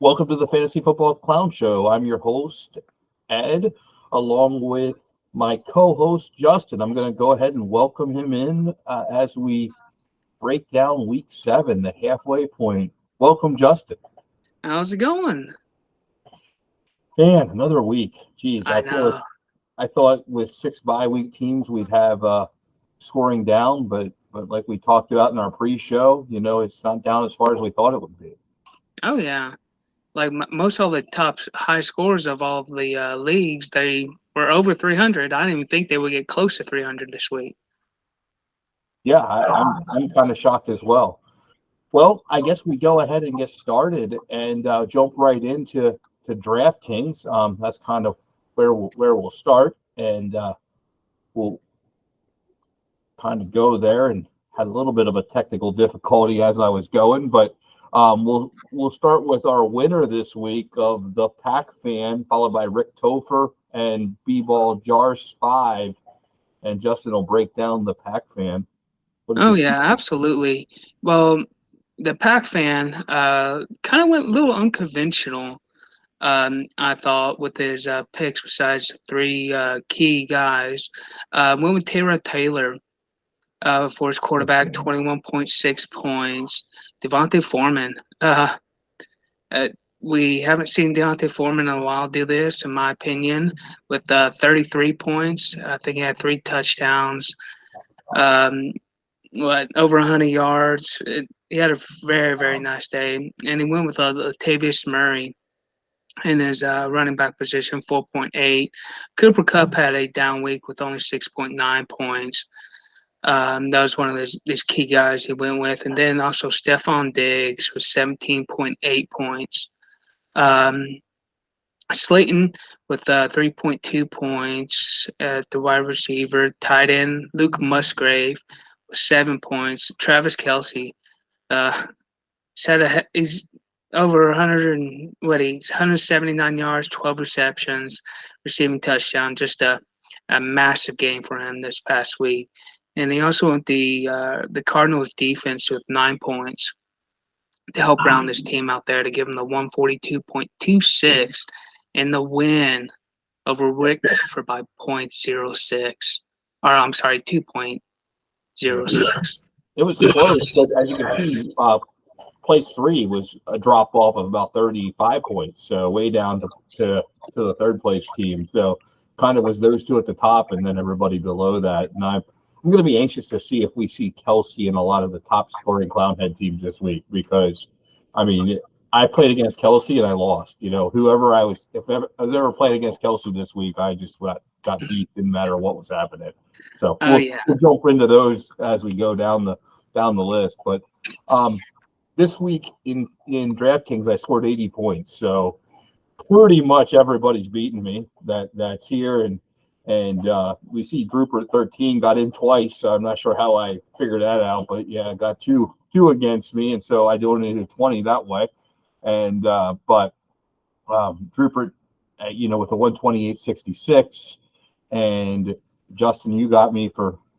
Welcome to the Fantasy Football Clown Show. I'm your host, Ed, along with my co-host, Justin. I'm going to go ahead and welcome him in as we break down Week 7, the halfway point. Welcome, Justin. How's it going? Man, another week. Jeez, I know. I thought with 6 bye-week teams we'd have scoring down, but like we talked about in our pre-show, it's not down as far as we thought it would be. Oh yeah, like most of the top high scores of all of the leagues, they were over 300. I didn't even think they would get close to 300 this week. Yeah, I'm kind of shocked as well. Well, I guess we go ahead and get started and jump right into DraftKings. That's kind of where we'll start, and we'll kind of go there. And had a little bit of a technical difficulty as I was going, but we'll start with our winner this week of the Pack Fan, followed by Rick Topher and B-Ball Jars 5, and Justin will break down the Pack Fan. Oh yeah, absolutely. Well, the Pack Fan kind of went a little unconventional. I thought with his picks, besides three key guys, went with Tyrod Taylor for his quarterback, 21.6 points. Devontae Foreman. We haven't seen Deontay Foreman in a while do this, in my opinion, with 33 points. I think he had 3 touchdowns, over 100 yards. He had a very, very nice day. And he went with Latavius Murray in his running back position, 4.8. Cooper Kupp had a down week with only 6.9 points. That was one of these key guys he went with. And then also Stephon Diggs with 17.8 points. Slayton with 3.2 points at the wide receiver. Tight end Luke Musgrave with 7 points. Travis Kelce he's over 179 yards, 12 receptions, receiving touchdown. Just a massive game for him this past week. And he also went the Cardinals defense with 9 points to help round this team out there to give him the 142.26 and the win over Rick for by 0.06. Or I'm sorry, 2.06. It was close, but as you can see, place 3 was a drop off of about 35 points, so way down to the third place team. So kind of was those two at the top and then everybody below that. And I'm going to be anxious to see if we see Kelce in a lot of the top scoring Clownhead teams this week, because I mean, I played against Kelce and I lost. If I was ever playing against Kelce this week, I just got beat, didn't matter what was happening. So we'll jump into those as we go down the list. But this week in DraftKings, I scored 80 points. So pretty much everybody's beating me that's here. And we see Drooper at 13 got in twice. So I'm not sure how I figured that out. But, yeah, I got two against me. And so I donated 20 that way. And Drooper, with a 128.66. And Justin, you got me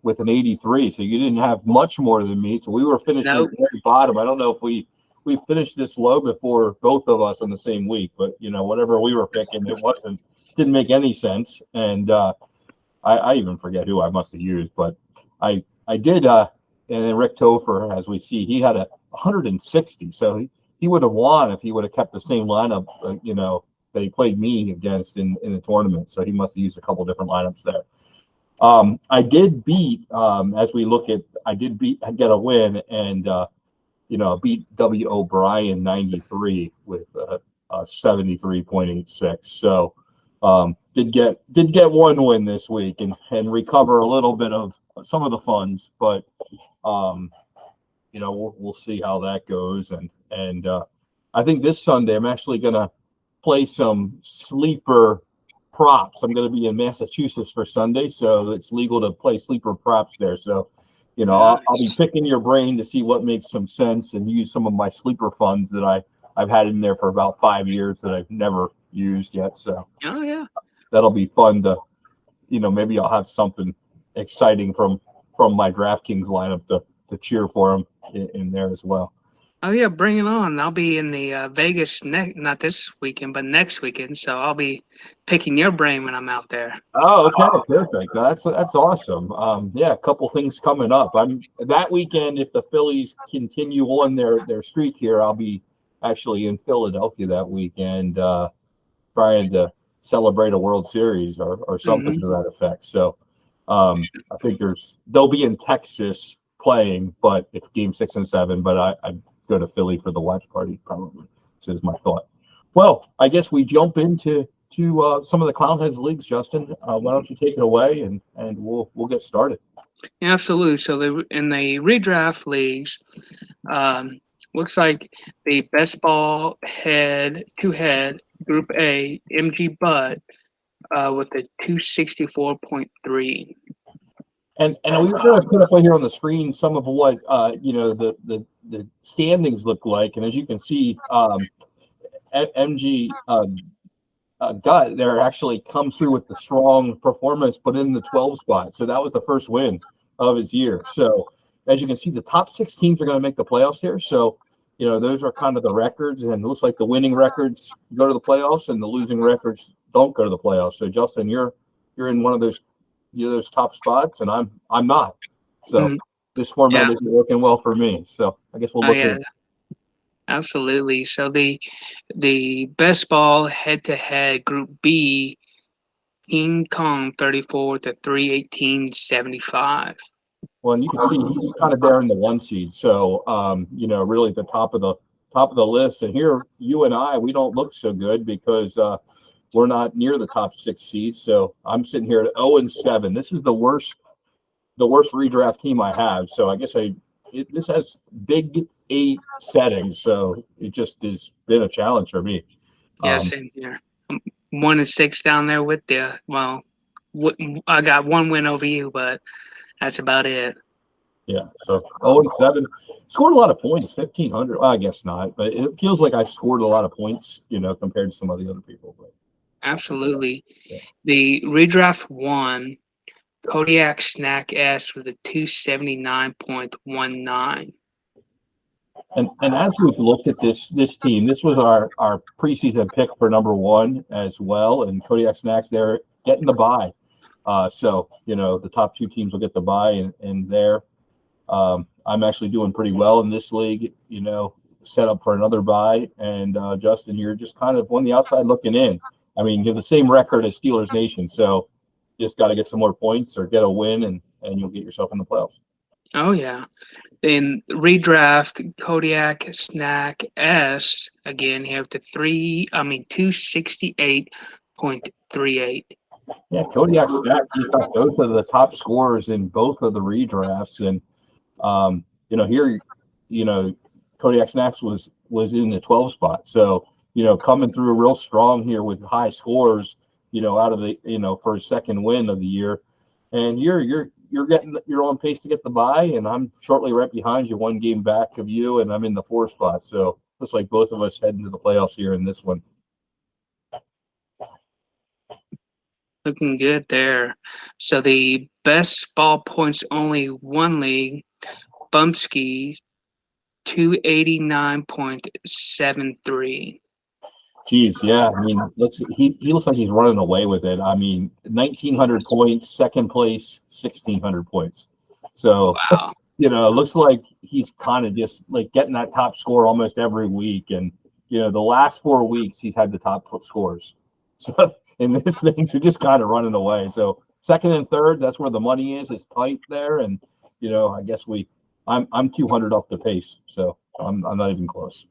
with an 83, so you didn't have much more than me. So we were finishing at the very bottom. I don't know if we finished this low before both of us in the same week, but whatever we were picking, didn't make any sense. And I even forget who I must have used, but I did. And then Rick Topher, as we see, he had 160, so he would have won if he would have kept the same lineup. They played me against in the tournament, so he must have used a couple different lineups there. I did beat, as we look at, I get a win and, beat W. O'Brien 93 with 73.86. So did get one win this week and recover a little bit of some of the funds, but we'll see how that goes. And I think this Sunday I'm actually gonna play some sleeper props. I'm going to be in Massachusetts for Sunday, so it's legal to play sleeper props there. So, I'll be picking your brain to see what makes some sense and use some of my sleeper funds that I've had in there for about 5 years that I've never used yet. So, that'll be fun to, maybe I'll have something exciting from my DraftKings lineup to cheer for them in there as well. Oh yeah, bring it on. I'll be in the Vegas not this weekend, but next weekend. So I'll be picking your brain when I'm out there. Oh, okay, perfect. That's awesome. Yeah, a couple things coming up. I'm that weekend. If the Phillies continue on their streak here, I'll be actually in Philadelphia that weekend, trying to celebrate a World Series or something to that effect. So, I think they'll be in Texas playing, but it's Game 6 and 7. But I go to Philly for the watch party probably. So is my thought. Well, I guess we jump into some of the Clown Heads leagues, Justin. Why don't you take it away and we'll get started. Yeah, absolutely. So in the redraft leagues, looks like the best ball head Group A MG Bud with a 264.3. And we're going to put up right here on the screen some of what the standings look like. And as you can see, MG Gut there actually comes through with the strong performance, but in the 12 spot. So that was the first win of his year. So as you can see, the top 6 teams are going to make the playoffs here. So, those are kind of the records, and it looks like the winning records go to the playoffs and the losing records don't go to the playoffs. So Justin, you're in one of those top spots, and I'm not. So this format isn't working well for me. So I guess we'll look at it. Absolutely. So the best ball head-to-head Group B, King Kong 34 with a 318.75. Well, and you can see he's kind of there in the 1 seed. So, really at the top of the list. And here, you and I, we don't look so good because we're not near the top 6 seeds. So I'm sitting here at 0-7. This is the worst redraft team I have. So I guess this has big 8 settings. So it just has been a challenge for me. Yeah, same here. 1-6 down there with the, well, I got 1 win over you, but that's about it. Yeah, so 0-7. Scored a lot of points, 1,500. Well, I guess not, but it feels like I've scored a lot of points, compared to some of the other people. But absolutely. Yeah. The redraft 1, Kodiak Snack S with a 279.19. And as we've looked at this team, this was our preseason pick for number 1 as well, and Kodiak Snacks there getting the bye. So the top 2 teams will get the bye, and there. I'm actually doing pretty well in this league, set up for another bye. And Justin, you're just kind of on the outside looking in. I mean, you have the same record as Steelers Nation, so just got to get some more points or get a win, and you'll get yourself in the playoffs. Oh yeah. In redraft, Kodiak Snack S again, you have the 268.38. Yeah, Kodiak Snack, those are the top scorers in both of the redrafts, and here, Kodiak Snacks was in the 12 spot. So, coming through real strong here with high scores, out of the, for a second win of the year. And you're on pace to get the bye, and I'm shortly right behind you, 1 game back of you, and I'm in the 4 spot. So looks like both of us heading to the playoffs here in this one. Looking good there. So the best ball points only 1 league, Bumsky 289.73. Geez, yeah. I mean, he looks like he's running away with it. I mean, 1,900 points, second place, 1,600 points. So, wow. It looks like he's kind of just like getting that top score almost every week. And, the last 4 weeks he's had the top scores. So in this thing, so just kind of running away. So second and third, that's where the money is. It's tight there. And, I guess I'm 200 off the pace. So I'm not even close.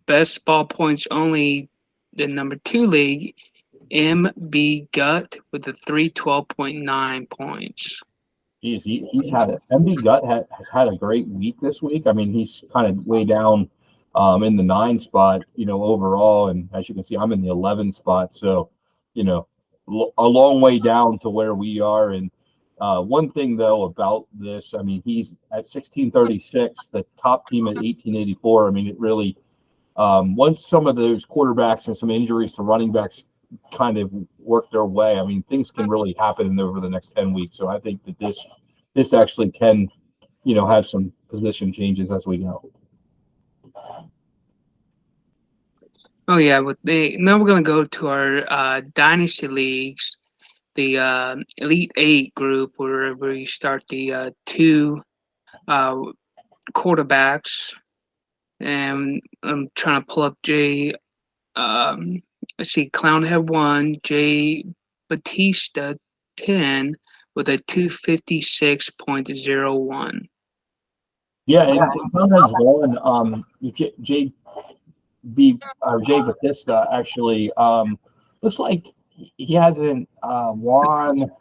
Best ball points only, the number 2 league, MB Gut with a 312.9 points. Geez, he's had it. MB Gut has had a great week this week. I mean, he's kind of way down in the 9 spot, overall. And as you can see, I'm in the 11 spot. So, a long way down to where we are. And one thing, though, about this, I mean, he's at 1636, the top team at 1884. I mean, it really, once some of those quarterbacks and some injuries to running backs kind of work their way, I mean, things can really happen over the next 10 weeks. So I think that this actually can, have some position changes as we go. Oh yeah, now we're gonna go to our dynasty leagues, the Elite Eight group, where we start the two uh, quarterbacks, and I'm trying to pull up let's see, Clownhead 1, Jay Batista 10 with a 256.01. Yeah, and sometimes one Jay Batista actually looks like he hasn't won,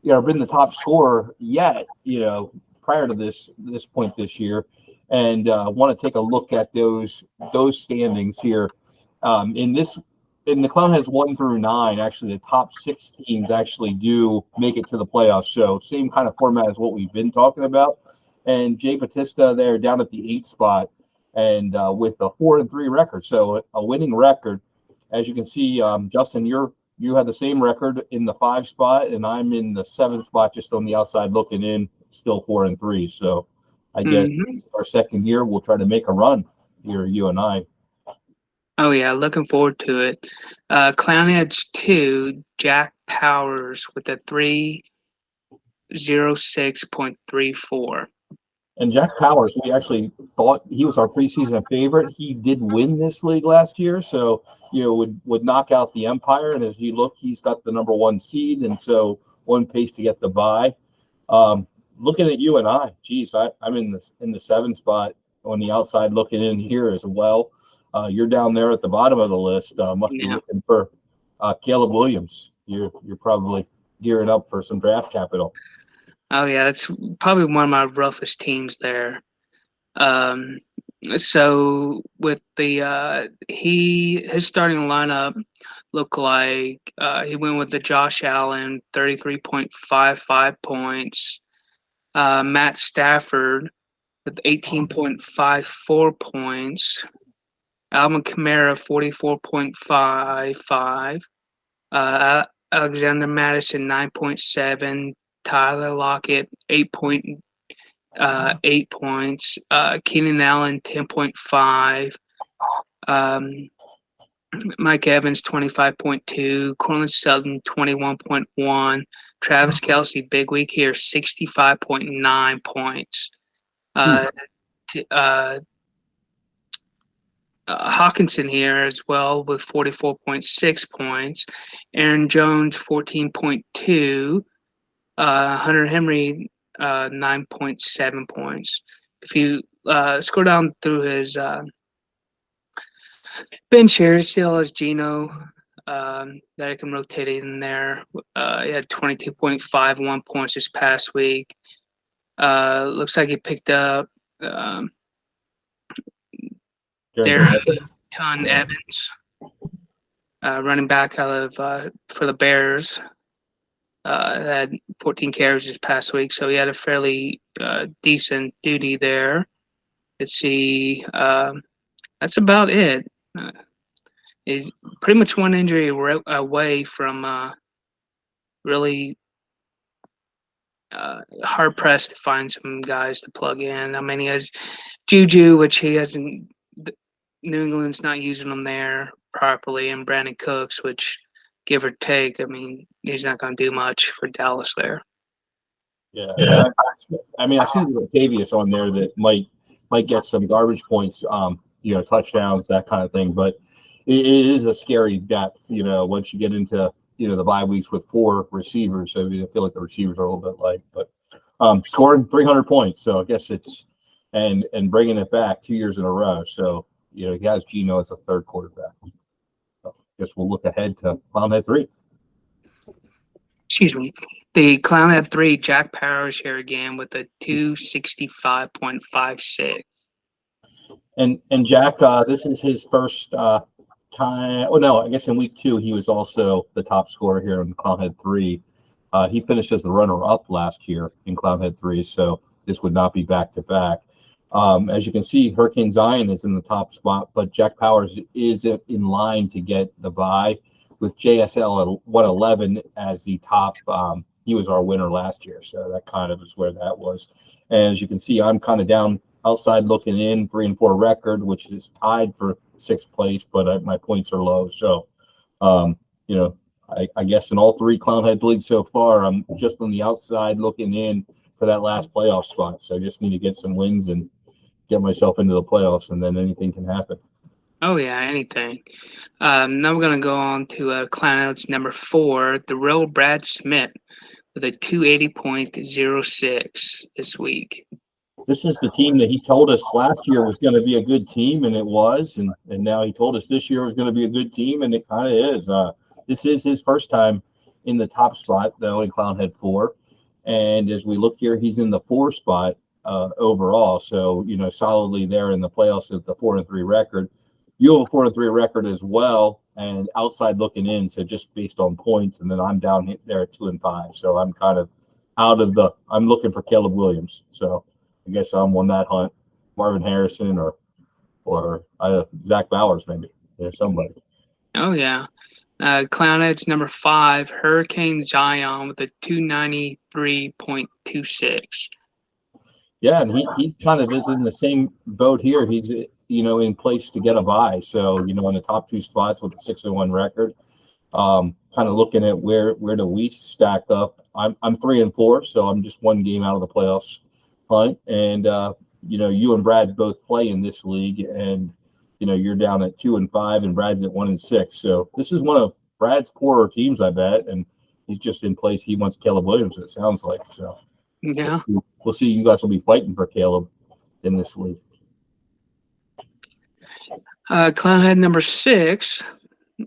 been the top scorer yet, prior to this point this year, and want to take a look at those standings here. In the Clownheads 1 through 9, actually the top 6 teams actually do make it to the playoffs. So same kind of format as what we've been talking about. And Jay Batista there down at the 8th spot, and with a 4-3 record, so a winning record. As you can see, Justin, you have the same record in the 5 spot, and I'm in the 7th spot, just on the outside looking in, still 4-3. So I guess our second year we'll try to make a run here, you and I. Oh yeah, looking forward to it. Clownheads 2, Jack Powers with a 306.34. And Jack Powers, we actually thought he was our preseason favorite. He did win this league last year, so would knock out the Empire. And as you look, he's got the number 1 seed, and so one pace to get the bye. Looking at you and I, geez, I'm in the 7th spot on the outside looking in here as well. You're down there at the bottom of the list. Must be looking for Caleb Williams. You're probably gearing up for some draft capital. Oh yeah, that's probably one of my roughest teams there. So with the his starting lineup looked like he went with the Josh Allen 33.55 points, Matt Stafford with 18.54 points, Alvin Kamara 44.55, Alexander Madison 9.7, Tyler Lockett 8.8 points, Keenan Allen 10.5, Mike Evans 25.2, Cortland Sutton 21.1, Travis Kelce, big week here, 65.9 points. Hawkinson here as well with 44.6 points. Aaron Jones 14.2. Hunter Henry 9.7 points. If you scroll down through his bench here, he still has Geno that I can rotate in there. He had 22.51 points this past week. Looks like he picked up Darrington Evans, running back out of for the Bears. Had 14 carries this past week, so he had a fairly decent duty there. Let's see, that's about it. He's pretty much one injury away from really hard pressed to find some guys to plug in. I mean, he has Juju, which he hasn't. New England's not using him there properly, and Brandon Cooks, which, give or take, I mean, he's not going to do much for Dallas there. Yeah. I mean, I see Latavius on there that might get some garbage points, touchdowns, that kind of thing. But it is a scary depth, once you get into the bye weeks with 4 receivers. So I feel like the receivers are a little bit light, but scoring 300 points. So I guess it's and bringing it back 2 years in a row. So he has Geno as a third quarterback. So I guess we'll look ahead to Clownhead 3. Excuse me. The Clownhead 3, Jack Powers here again with a 265.56. And Jack, this is his first time. Oh no, I guess in week 2 he was also the top scorer here in Clownhead 3. He finished as the runner-up last year in Clownhead 3, so this would not be back-to-back. As you can see, Hurricane Zion is in the top spot, but Jack Powers is in line to get the bye with JSL at 111 as the top. He was our winner last year, so that kind of is where that was. And as you can see, I'm kind of down outside looking in, 3-4 record, which is tied for 6th place, but my points are low. So, you know, I guess in all 3 Clownhead leagues so far, I'm just on the outside looking in for that last playoff spot. So I just need to get some wins and get myself into the playoffs, and then anything can happen. Oh yeah, anything. Now we're gonna go on to Clownhead's number 4, the real Brad Smith, with a 280.06 this week. This is the team that he told us last year was going to be a good team, and it was. And now he told us this year was going to be a good team, and it kind of is. This is his first time in the top spot, though, in Clownhead 4. And as we look here, he's in the 4 spot overall. So, you know, solidly there in the playoffs at the 4-3 record. You have a 4-3 record as well, and outside looking in. So just based on points, and then I'm down there at 2-5. So I'm kind of out of the. I'm looking for Caleb Williams. So I guess I'm on that hunt. Marvin Harrison or Zach Bowers maybe. There's somebody. Oh yeah. Clownhead's number 5, Hurricane Zion, with a 293.26. Yeah, and he kind of is in the same boat here. He's, you know, in place to get a bye. So, you know, in the top 2 spots with a 6-1 record. Kind of looking at where do we stack up. I'm 3-4, so I'm just 1 game out of the playoffs hunt. And you know, you and Brad both play in this league, and you know, you're down at 2-5, and Brad's at 1-6. So this is one of Brad's poorer teams, I bet, and he's just in place. He wants Caleb Williams, it sounds like. So Yeah. we'll see. You guys will be fighting for Caleb in this league. Clownhead number 6,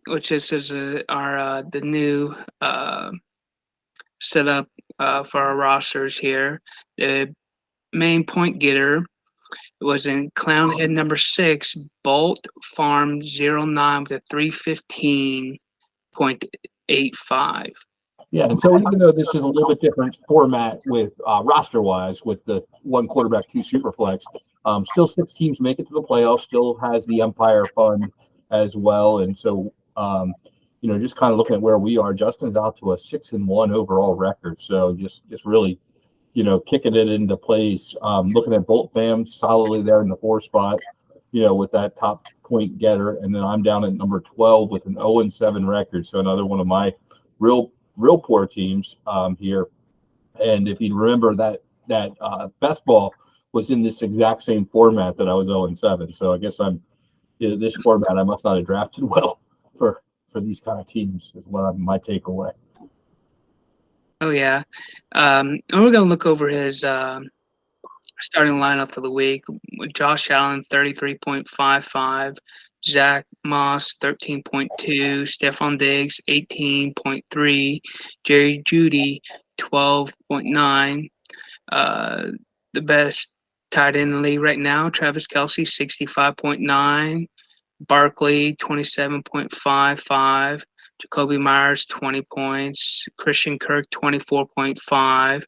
which is our the new setup for our rosters here. The main point getter was in Clownhead number 6, Bolt Farm 09, with a 315.85. Yeah, and so even though this is a little bit different format with roster-wise, with the 1 quarterback, 2 superflex, still 6 teams make it to the playoffs. Still has the Empire Fund as well, and so you know, just kind of looking at where we are, Justin's out to a 6-1 overall record. So just really, you know, kicking it into place. Looking at Bolt Fam solidly there in the 4 spot, you know, with that top point getter, and then I'm down at number 12 with an 0-7 record. So another one of my real poor teams here. And if you remember that best ball was in this exact same format that I was 0-7. So I guess this format I must not have drafted well for these kind of teams is what my takeaway. Oh yeah, and we're gonna look over his starting lineup for the week. With Josh Allen 33.55, Zach Moss 13.2, Stephon Diggs 18.3, Jerry Jeudy 12.9. The best tight end in the league right now, Travis Kelce 65.9, Barkley 27.55, Jacoby Myers 20 points, Christian Kirk 24.5.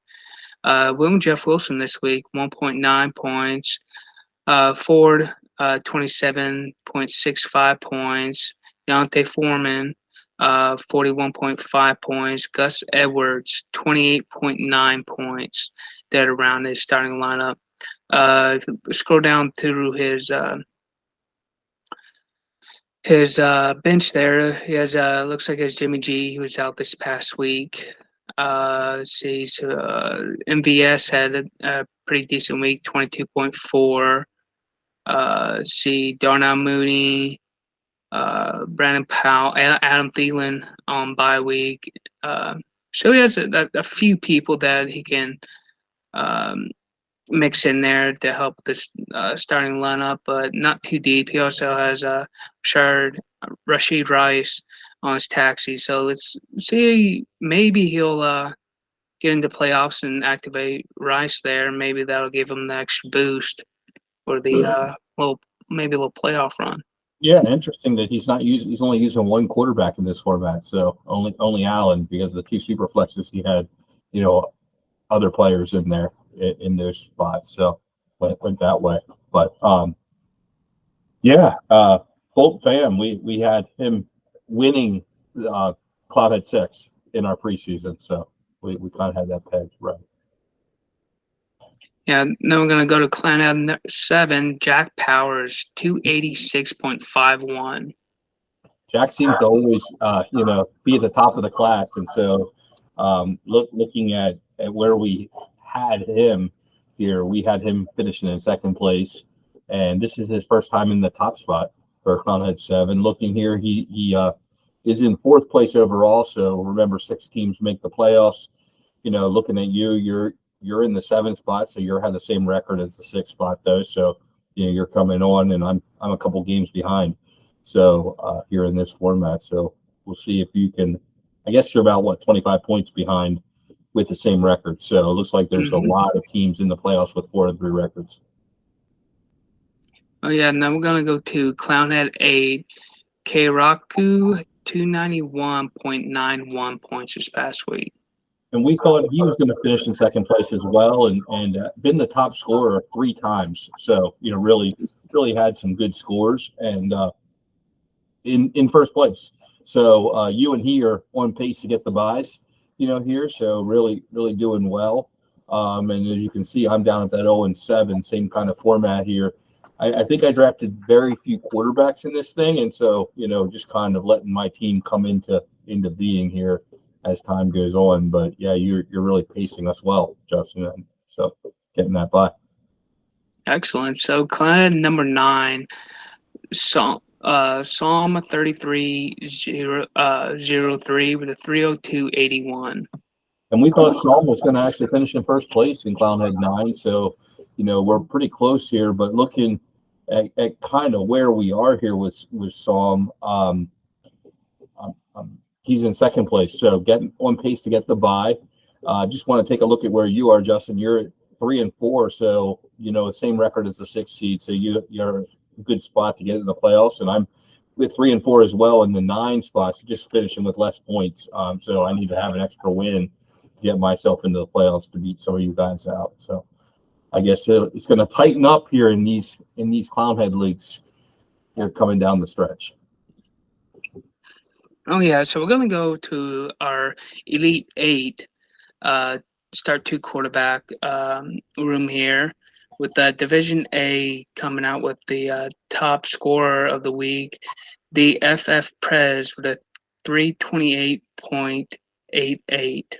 William Jeff Wilson this week, 1.9 points. Ford, 27.65 points. Deontay Foreman, 41.5 points. Gus Edwards, 28.9 points. That around his starting lineup. Scroll down through his bench there. He has looks like his Jimmy G. He was out this past week. Let's see. So MVS had a pretty decent week, 22.4. Let's see. Darnell Mooney, Brandon Powell, Adam Thielen on bye week. So he has a few people that he can mix in there to help this starting lineup, but not too deep. He also has Rashid Rice on his taxi. So let's see. Maybe he'll get into playoffs and activate Rice there. Maybe that'll give him the extra boost for the little playoff run. Yeah, interesting that he's only using 1 quarterback in this format. So only Allen, because the 2 super flexes he had, you know, other players in there in those spots. So went that way. But Bolt Fam, we had him winning Cloudhead 6 in our preseason. So we kind of had that pegged right. Yeah, then we're gonna go to Clan 7. Jack Powers 286.51. Jack seems to always, be at the top of the class, and so looking at where we had him here, we had him finishing in second place, and this is his first time in the top spot for Clownhead 7. Looking here, he is in fourth place overall. So remember, 6 teams make the playoffs. Looking at you, you're in the 7th spot, so you have the same record as the 6th spot though. So you're coming on, and I'm a couple games behind. So here in this format, so we'll see if you can. I guess you're about 25 points behind with the same record. So it looks like there's a lot of teams in the playoffs with 4-3 records. Oh yeah, now we're gonna go to Clownhead 8. Keiraku 291.91 points this past week. And we thought he was going to finish in second place as well, and been the top scorer 3 times. So really had some good scores, and in first place. So you and he are on pace to get the buys, here. So really doing well. And as you can see, I'm down at that 0-7, same kind of format here. I think I drafted very few quarterbacks in this thing, and so just kind of letting my team come into being here as time goes on. But yeah, you're really pacing us well, Justin. And so getting that buy. Excellent. So Clan number 9, Psalm 3303 with a 302.81. And we thought Psalm was going to actually finish in first place in Clownhead 9. So, we're pretty close here, but looking at kind of where we are here with Psalm, he's in second place. So getting on pace to get the bye. Just want to take a look at where you are, Justin. You're at 3 and 4. So, the same record as the 6th seed. So you're a good spot to get in the playoffs. And I'm with 3 and 4 as well in the 9 spots, just finishing with less points. So I need to have an extra win to get myself into the playoffs to beat some of you guys out. So I guess it's going to tighten up here in these Clownhead leagues here coming down the stretch. Oh yeah, so we're gonna go to our Elite 8, start 2 quarterback room here, with Division A coming out with the top scorer of the week, the FF Prez with a 328.88.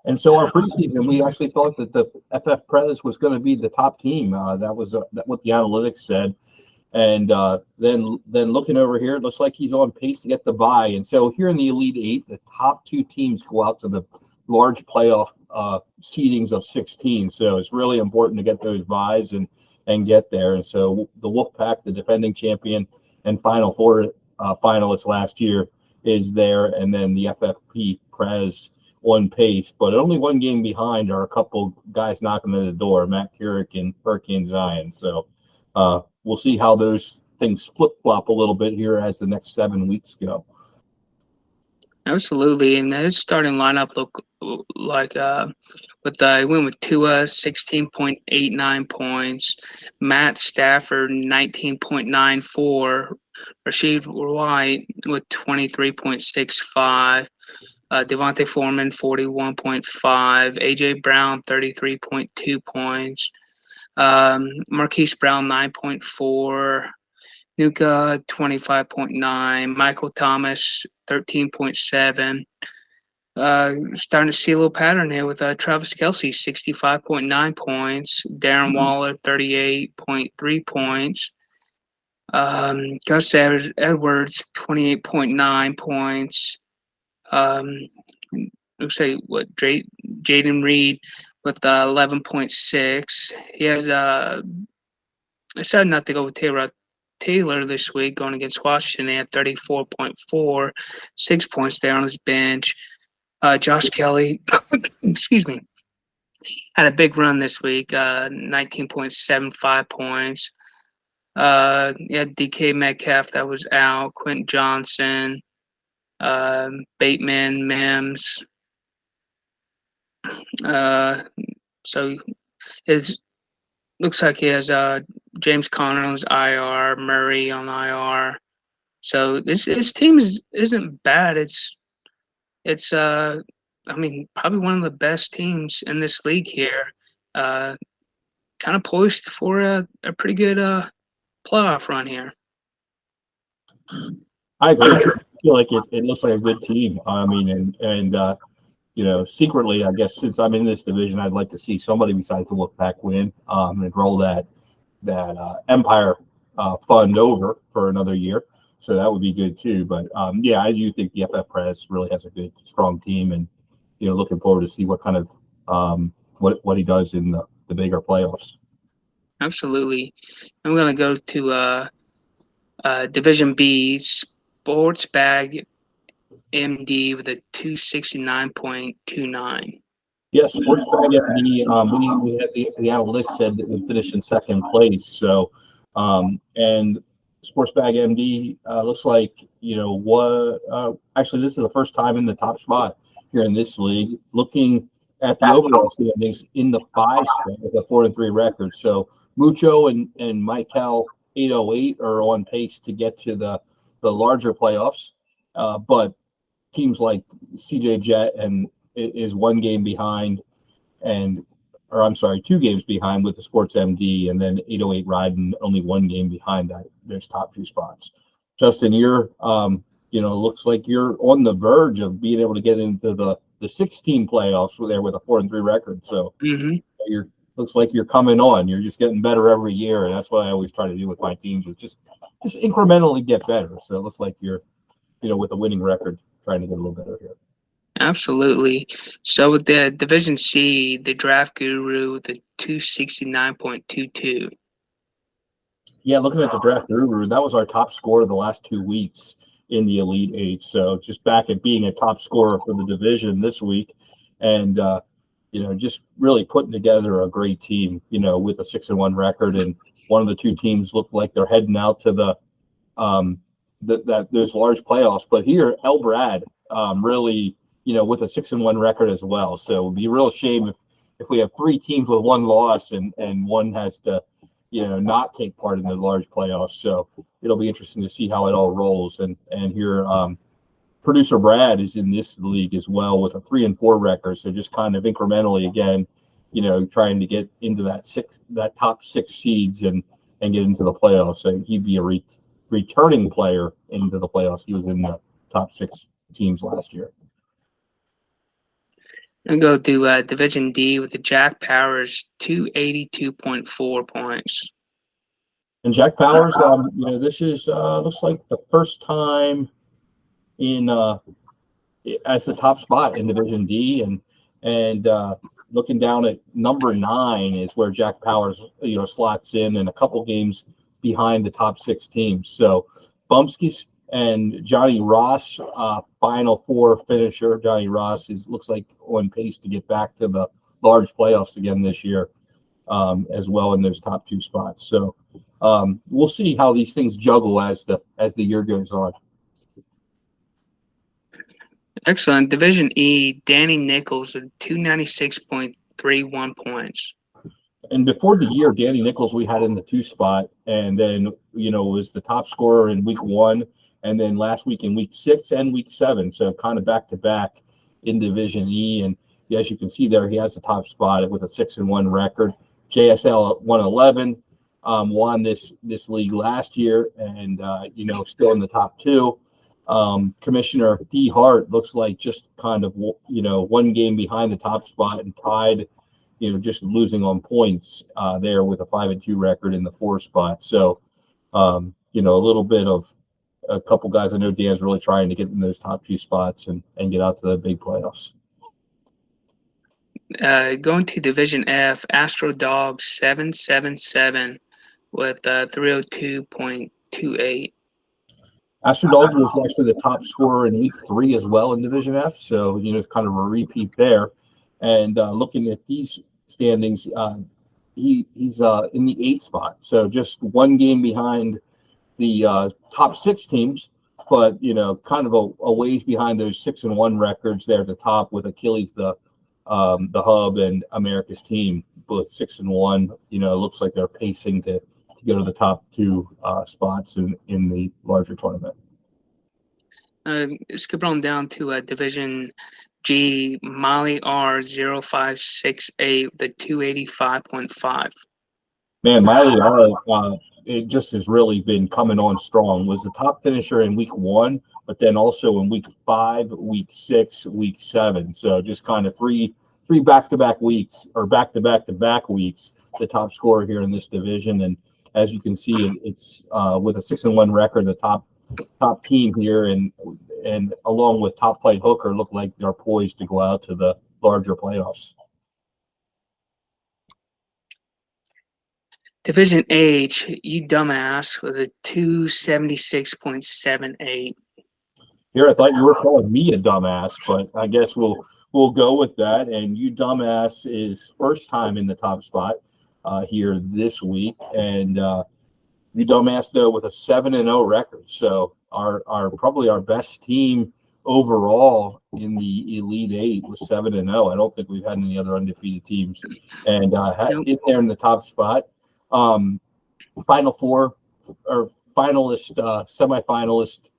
And so our preseason, we actually thought that the FF Prez was going to be the top team. That was what the analytics said. And then looking over here, it looks like he's on pace to get the bye. And so here in the Elite 8, the top 2 teams go out to the large playoff seedings of 16. So it's really important to get those buys and get there. And so the Wolfpack, the defending champion and Final Four finalist last year, is there. And then the FFP Prez on pace, but only 1 game behind are a couple guys knocking at the door, Matt Keurig and Hurricane Zion. So we'll see how those things flip-flop a little bit here as the next 7 weeks go. Absolutely, and his starting lineup look like I went with Tua 16.89 points, Matt Stafford 19.94, Rashid White with 23.65, Devontae Foreman 41.5, AJ Brown 33.2 points, Marquise Brown 9.4. Nuka 25.9, Michael Thomas 13.7. Starting to see a little pattern here with Travis Kelce 65.9 points, Darren Waller 38.3 points, Gus Edwards 28.9 points. Looks like Jaden Reed with 11.6. He has I decided not to go with Taylor this week going against Washington. They had 34.4, 6 points there on his bench. Josh Kelly, excuse me, had a big run this week, 19.75 points. DK Metcalf that was out, Quentin Johnson, Bateman, Mims. So it looks like he has James Conner on IR, Murray on IR. So his team isn't bad. It's probably one of the best teams in this league here. kind of poised for a pretty good playoff run here. I agree. I feel like it looks like a good team. I mean, secretly, I guess since I'm in this division, I'd like to see somebody besides the Wolfpack win and roll that Empire fund over for another year. So that would be good too. But I do think the FF Press really has a good, strong team, and looking forward to see what kind of what he does in the bigger playoffs. Absolutely. I'm gonna go to Division B, Sports Bag MD with a 269.29. Yes, Sports Bag MD. We had the analytics said that we finished in second place. So, and Sports Bag MD looks like actually this is the first time in the top spot here in this league. Looking at the overall standings in the 5 spot with a 4-3 record. So Mucho and Michael 808 are on pace to get to the larger playoffs, but teams like CJ Jet and is 1 game behind, two games behind with the Sports MD, and then 808 riding only 1 game behind those top 2 spots. Justin, you're looks like you're on the verge of being able to get into the 16 playoffs there with a 4-3 record. So looks like you're coming on. You're just getting better every year, and that's what I always try to do with my teams, is just incrementally get better. So it looks like you're, with a winning record, trying to get a little better here. Absolutely. So with the Division C, the Draft Guru, the 269.22. Yeah, looking at the Draft Guru, that was our top scorer the last 2 weeks in the Elite 8. So just back at being a top scorer for the division this week, and just really putting together a great team, with a 6-1 record, and one of the 2 teams look like they're heading out to those large playoffs. But here, El Brad really, with a 6-1 record as well. So it would be a real shame if we have 3 teams with 1 loss and one has to, not take part in the large playoffs. So it'll be interesting to see how it all rolls. And here, producer Brad is in this league as well with a 3-4 record. So just kind of incrementally again, trying to get into that top 6 seeds and get into the playoffs. So he'd be a returning player into the playoffs. He was in the top 6 teams last year. And go to Division D with the Jack Powers, 282.4 points. And Jack Powers, this is looks like the first time in as the top spot in Division D, and looking down at number 9 is where Jack Powers slots in, and a couple games behind the top 6 teams. So Bumskis and Johnny Ross, Final 4 finisher. Johnny Ross looks like on pace to get back to the large playoffs again this year, as well in those top 2 spots. So we'll see how these things juggle as the year goes on. Excellent. Division E, Danny Nichols with 296.31 points. And before the year, Danny Nichols we had in the 2 spot, and then was the top scorer in week 1, and then last week in week 6 and week 7, so kind of back to back in Division E. And as you can see there, he has the top spot with a 6-1 record. JSL at 111, won this league last year, and still in the top 2. Commissioner D Hart looks like just kind of 1 game behind the top spot and tied, just losing on points there with a 5-2 record in the 4 spot. So a little bit of a couple guys. I know Dan's really trying to get in those top 2 spots and get out to the big playoffs. Going to Division F, Astro Dogs 777 with 302.28. Astro Dogs was actually the top scorer in week 3 as well in Division F, so it's kind of a repeat there. And looking at these standings, he's in the 8th spot, so just 1 game behind the top 6 teams, but kind of a ways behind those 6-1 records there at the top, with Achilles the hub and America's team both 6-1. It looks like they're pacing to go to the top 2 spots in the larger tournament. Skip on down to Division G, Molly R 0568 with a 285.5. Man, Miley Ara, it just has really been coming on strong. Was the top finisher in week 1, but then also in week 5, week 6, week 7. So just kind of three back-to-back weeks or back-to-back weeks, the top scorer here in this division. And as you can see, it's with a 6-1 record, the top team here, and along with top flight hooker, look like they're poised to go out to the larger playoffs. Division H, you dumbass, with a 276.78. Here, I thought you were calling me a dumbass, but I guess we'll go with that. And you dumbass is first time in the top spot here this week, and you dumbass though with a 7-0 record. So our probably our best team overall in the Elite Eight was 7-0. I don't think we've had any other undefeated teams, and in there in the top spot. Final four or finalist, semifinalist.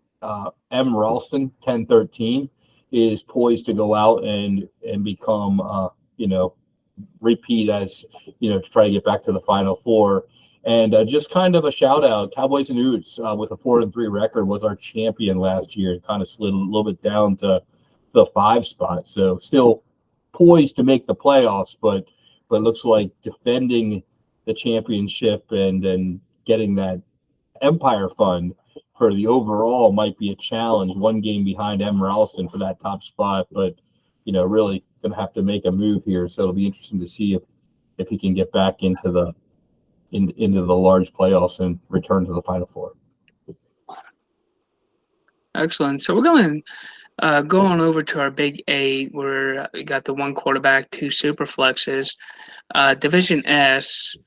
M. Ralston, 10-13, is poised to go out and become, repeat as, to try to get back to the Final Four. And just kind of a shout out, Cowboys and Utes with a 4-3 record was our champion last year. It kind of slid a little bit down to the 5 spot. So still poised to make the playoffs, but looks like defending the championship and getting that Empire Fund for the overall might be a challenge. 1 game behind M. Ralston for that top spot, but really gonna have to make a move here. So it'll be interesting to see if he can get back into the large playoffs and return to the Final Four. Excellent. So we're going to go on over to our Big 8, where we got the 1 quarterback, 2 super flexes. Division S,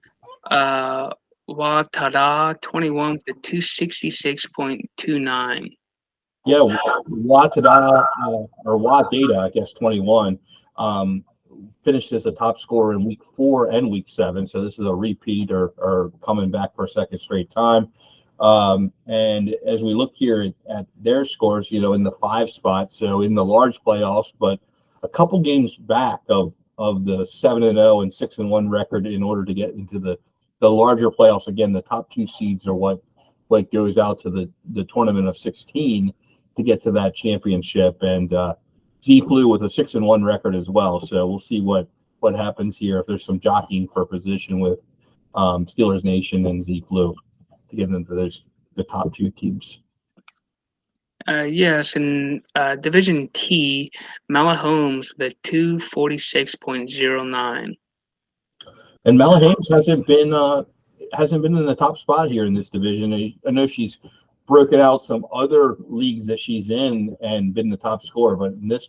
Watada 21 with a 266.29. Yeah, Watada or Wadata, I guess 21, finished as a top scorer in week 4 and week 7. So this is a repeat or coming back for a second straight time. And as we look here at their scores, in the 5 spot, so in the large playoffs, but a couple games back of the 7-0 and 6-1 record in order to get into the larger playoffs. Again, the top 2 seeds are what goes out to the tournament of 16 to get to that championship. And Z flew with a 6-1 record as well. So we'll see what happens here if there's some jockeying for position with Steelers Nation and Z flew to get into the top 2 teams. Yes, in Division T, Malahomes with a 246.09. And Malahomes hasn't been in the top spot here in this division. I know she's broken out some other leagues that she's in and been the top scorer, but in this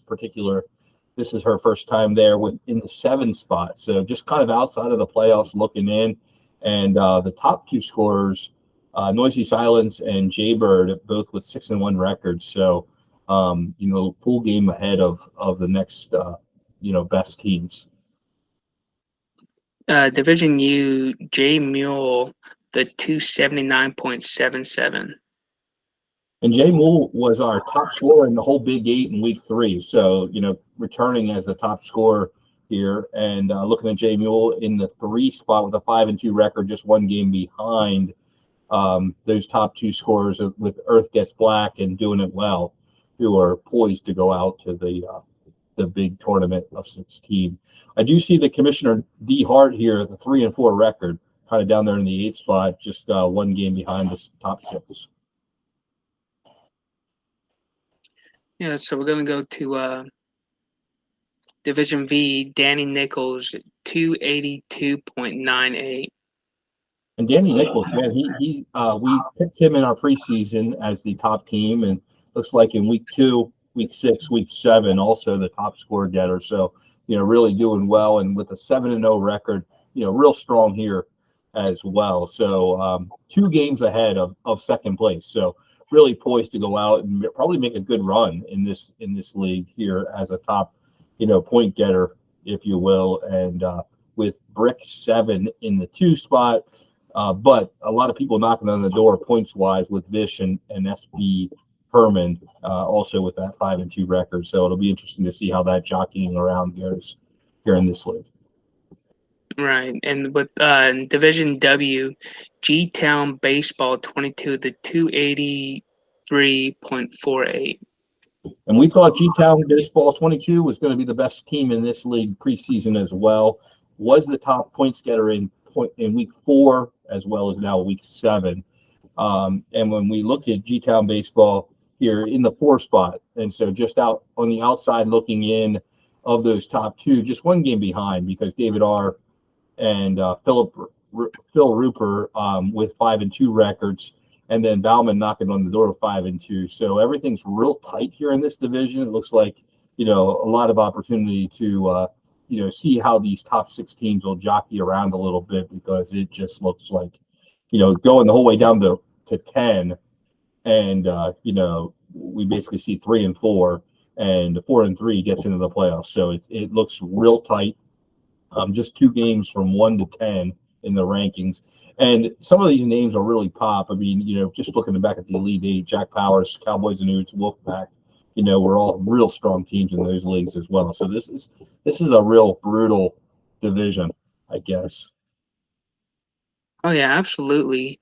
is her first time there in the 7 spot. So just kind of outside of the playoffs looking in. And the top 2 scorers, Noisy Silence and Jaybird, both with 6-1 records. So, full game ahead of the next, best teams. Division U, J Mule, the 279.77. And Jay Moole was our top scorer in the whole Big 8 in week 3. So, returning as a top scorer here. And looking at Jay Mule in the 3 spot with a 5-2 record, just 1 game behind those top 2 scorers with Earth Gets Black and Doing It Well, who are poised to go out to the big tournament of 16. I do see the Commissioner D. Hart here at the 3-4 record, kind of down there in the 8 spot, just 1 game behind the top 6. Yeah, so we're going to go to Division V, Danny Nichols, 282.98. And Danny Nichols, man, we picked him in our preseason as the top team, and looks like in week 2, week 6, week 7, also the top score getter. So, really doing well, and with a 7-0 record, real strong here as well. So 2 games ahead of second place. So really poised to go out and probably make a good run in this league here as a top, point getter, if you will, and with Brick 7 in the 2 spot. But a lot of people knocking on the door points wise with Vish and SB Herman, also with that 5-2 record. So it'll be interesting to see how that jockeying around goes here in this league. Right. And with in Division W, G Town Baseball 22 to 283.48. And we thought G-Town Baseball 22 was going to be the best team in this league preseason as well. Was the top points getter in week 4 as well as now week 7. And when we look at G-Town Baseball here in the 4 spot, and so just out on the outside looking in of those top 2, just one game behind because David R. and Phil Rupert with 5-2 records, and then Bauman knocking on the door of 5-2. So everything's real tight here in this division. It looks like, a lot of opportunity to, see how these top 6 teams will jockey around a little bit, because it just looks like, going the whole way down to 10, and we basically see 3 and 4, and 4 and 3 gets into the playoffs. So it looks real tight. Just 2 games from 1 to 10 in the rankings. And some of these names are really pop. I mean, just looking back at the Elite Eight, Jack Powers, Cowboys and Utes, Wolfpack, we're all real strong teams in those leagues as well. So this is a real brutal division, I guess. Oh yeah, absolutely.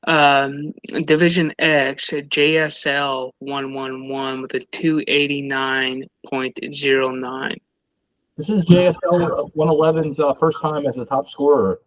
Division X, JSL 111 with a 289.09. This is JSL 111's first time as a top scorer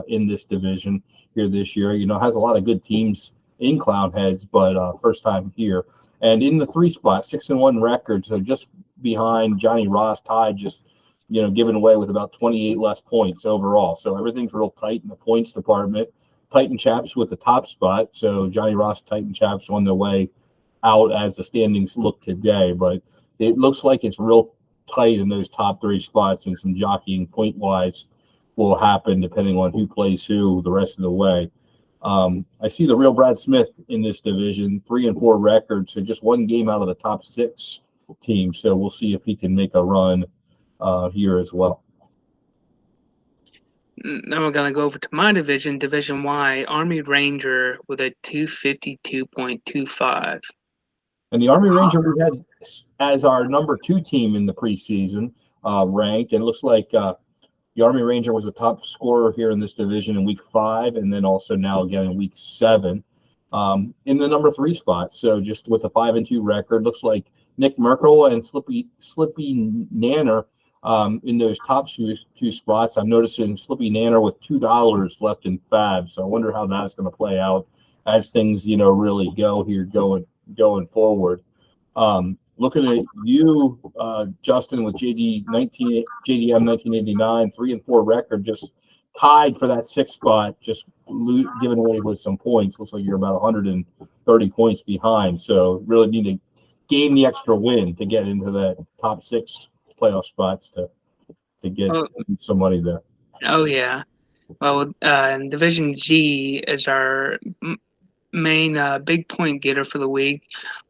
in this division here this year. Has a lot of good teams in Clownheads, but first time here. And in the 3 spot, 6-1 record, so just behind Johnny Ross, tied, just giving away with about 28 less points overall. So everything's real tight in the points department. Titan Chaps with the top spot. So Johnny Ross, Titan Chaps on their way out as the standings look today, but it looks like it's real tight in those top 3 spots, and some jockeying point wise will happen depending on who plays who the rest of the way. I see the real Brad Smith in this division, 3 and 4 records, so just 1 game out of the top 6 teams. So we'll see if he can make a run here as well. Then we're gonna go over to my division, Division Y, Army Ranger with a 252.25. And the Army Ranger we had as our number 2 team in the preseason ranked, and it looks like the Army Ranger was a top scorer here in this division in week 5, and then also now again in week 7 in the number 3 spot. So just with a 5-2 record, looks like Nick Merkel and Slippy Nanner in those top 2 spots. I'm noticing Slippy Nanner with $2 left in Fab, so I wonder how that's going to play out as things really go here going forward. Looking at you, Justin, with JDM 1989, 3 and 4 record, just tied for that 6th spot, just giving away with some points. Looks like you're about 130 points behind. So really need to gain the extra win to get into that top 6 playoff spots to get some money there. Oh yeah. Well, Division G is our main big point getter for the week,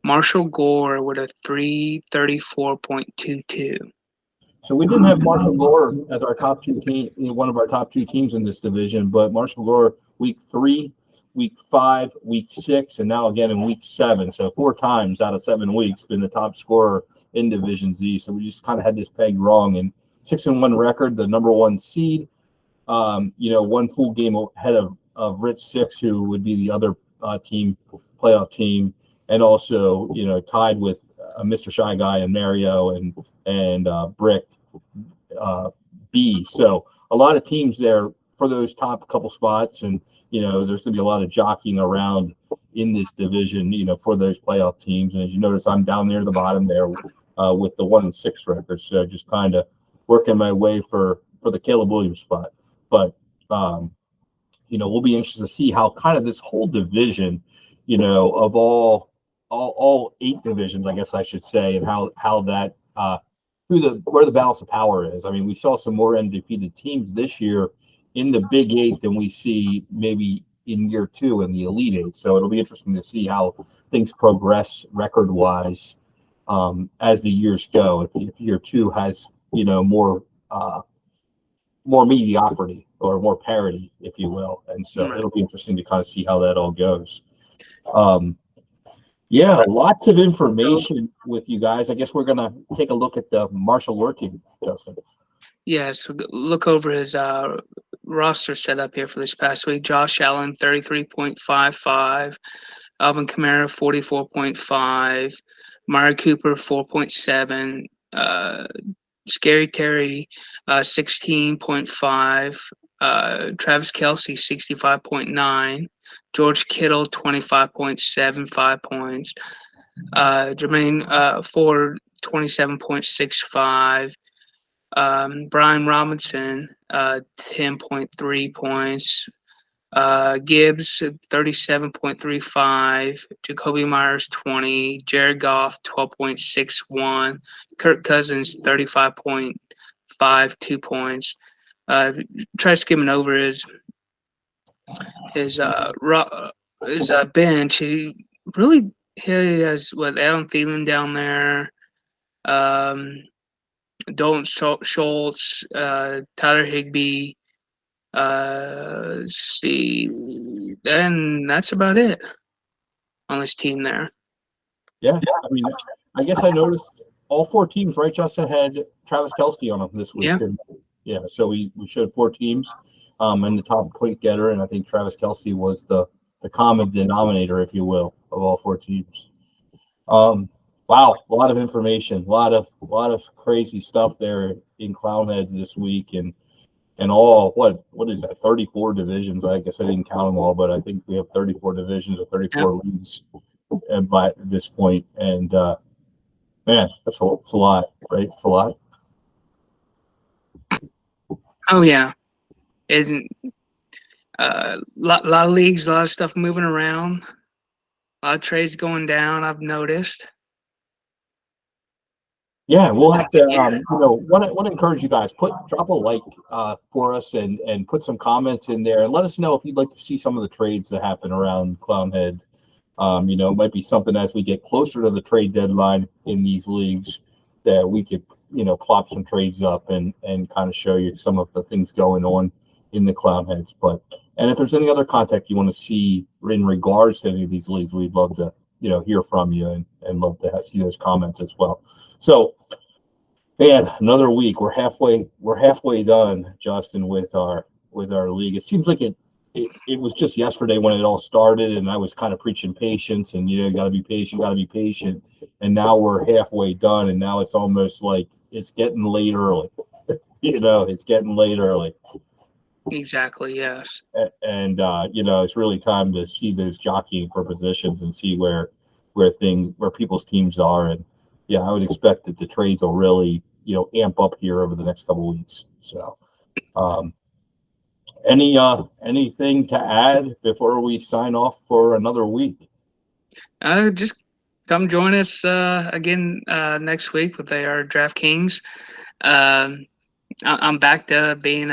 Marshall Gore with a 334.22. So we didn't have Marshall Gore as our top 2 team, one of our top 2 teams in this division, but Marshall Gore week 3, week 5, week 6, and now again in week 7. So 4 times out of 7 weeks been the top scorer in Division Z. So we just kind of had this pegged wrong. And 6-1 record, the number 1 seed. 1 full game ahead of Rich 6, who would be the other playoff team, and also tied with Mr. Shy Guy and Mario and Brick B. So a lot of teams there for those top couple spots, and there's going to be a lot of jockeying around in this division, for those playoff teams. And as you notice, I'm down near the bottom there with the 1-6 record, so just kind of working my way for the Caleb Williams spot. But we'll be anxious to see how kind of this whole division, of all 8 divisions, I guess I should say, and how that where the balance of power is. I mean, we saw some more undefeated teams this year in the Big 8 than we see maybe in year 2 in the Elite 8. So it'll be interesting to see how things progress record-wise as the years go. If year 2 has more mediocrity or more parity, if you will, and so it'll be interesting to kind of see how that all goes. Yeah, lots of information with you guys. I guess we're gonna take a look at the Marshall Lure team, Justin. Yes, look over his roster setup here for this past week. Josh Allen, 33.55. Alvin Kamara, 44.5. Mari Cooper, 4.7. Scary Terry, 16.5. Travis Kelce, 65.9. George Kittle, 25.75 points. Jermaine Ford, 27.65. Brian Robinson, 10.3 points. Gibbs, 37.35. Jacoby Myers, 20. Jared Goff, 12.61. Kirk Cousins, 35.52 points. Try skimming over his bench. He has Adam Thielen down there. Dalton Schultz, Tyler Higbee. Let's see, and that's about it on this team there. Yeah, I mean, I guess I noticed all four teams, right, Justin, had Travis Kelce on them this week. Yeah. Yeah, so we showed four teams in the top point getter, and I think Travis Kelce was the common denominator, if you will, of all four teams. Wow, a lot of information, a lot of crazy stuff there in Clownheads this week, and all what is that? 34 divisions. I guess I didn't count them all, but I think we have 34 divisions or 34 leagues by this point. And man, it's a lot, right? It's a lot. Oh yeah, isn't lot of leagues, a lot of stuff moving around, a lot of trades going down. I've noticed. Yeah, we'll have to, want to encourage you guys, drop a like for us and put some comments in there and let us know if you'd like to see some of the trades that happen around Clownhead. It might be something as we get closer to the trade deadline in these leagues that we could, plop some trades up and kind of show you some of the things going on in the Clownheads. And if there's any other contact you want to see in regards to any of these leagues, we'd love to, hear from you and love to see those comments as well. So, man, another week. We're halfway done, Justin, with our league. It seems like it was just yesterday when it all started, and I was kind of preaching patience and got to be patient. And now we're halfway done, and now it's almost like it's getting late early. It's getting late early. Exactly. Yes. And it's really time to see those jockeying for positions and see where people's teams are. And yeah, I would expect that the trades will really, amp up here over the next couple of weeks. So, anything to add before we sign off for another week? Just come join us again next week with our DraftKings. I'm back to being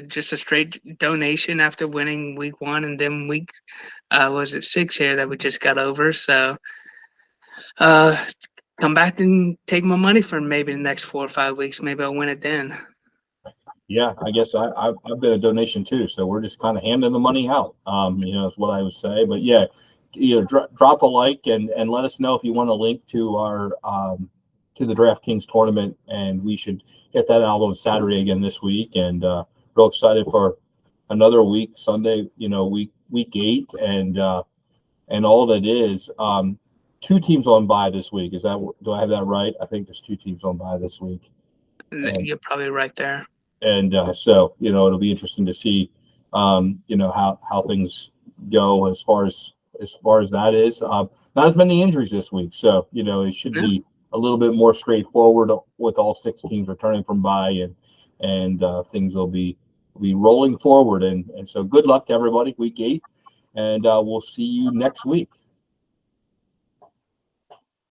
just a straight donation after winning week 1 and then week was it 6 here that we just got over. So come back and take my money for maybe the next 4 or 5 weeks. Maybe I'll win it then. Yeah, I guess I've been a donation too. So we're just kind of handing the money out, is what I would say. But yeah, drop a like and let us know if you want a link to our to the DraftKings tournament, and we should get that out on Saturday again this week. And real excited for another week, Sunday, week 8, and all that is. 2 teams on bye this week. Do I have that right? I think there's 2 teams on bye this week. And you're probably right there. And so, it'll be interesting to see, how things go as far as that is. Not as many injuries this week. So, it should be a little bit more straightforward with all 6 teams returning from bye, and things will be rolling forward. And so good luck to everybody, week 8. And we'll see you next week.